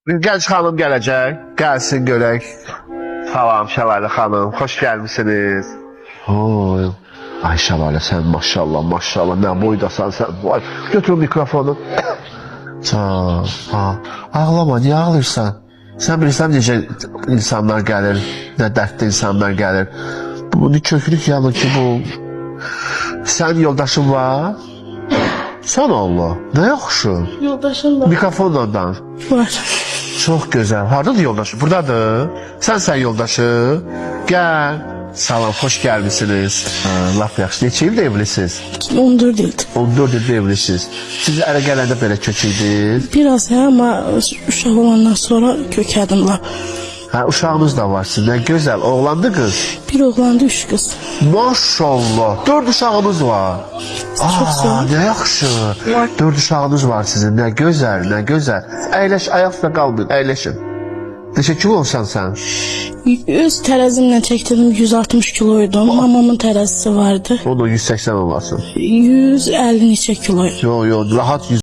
Genç hanım gələcək. Gəlsin görək. Salam Şəlalə xanım. Xoş gəlmişsiniz. Oy. Ay Şəlalə sən maşallah maşallah nə boydasan sən. Vay. Götür mikrofonu. Sağ. Ha. Ağlama, niyə ağlayırsan? Sən bilirsən necə insanlar gəlir, nə dərdli insanlar gəlir. Bu ne köklük yanı ki bu. Sən yoldaşın var? Sən Allah. Nə yaxşı. Yoldaşım var. Mikrofonla danış. Var. Çok güzel. Hardadır yoldaşı? Buradadır. Sen yoldaşı. Gel. Salam, hoş gelmişsiniz. Laf yaxşı. Neçə ildə evlisiniz? 14 ildir. 14 ildə evlisiniz. Siz ərə gələndə belə kök idiniz? Biraz ama uşaq olandan sonra kökədim la. Ha, uşağınız da var sizin. Nə gözəl. Oğlandı qız. Bir oğlandı 3 kız. Maşallah. 4 uşağınız var. Çok sağ ol. Ne yaxşı. 4 uşağınız var sizin. Nə gözəl, nə gözəl. Əyləş, ayaqda qalmayın. Əyləşin. Neçə kilo olsan sən? Öz tərəzimlə çəkdirdim 160 kiloydum. Mamamın tərəzisi vardı. Onu 180 olasın. 150 neçə kiloydum. Yo, rahat 100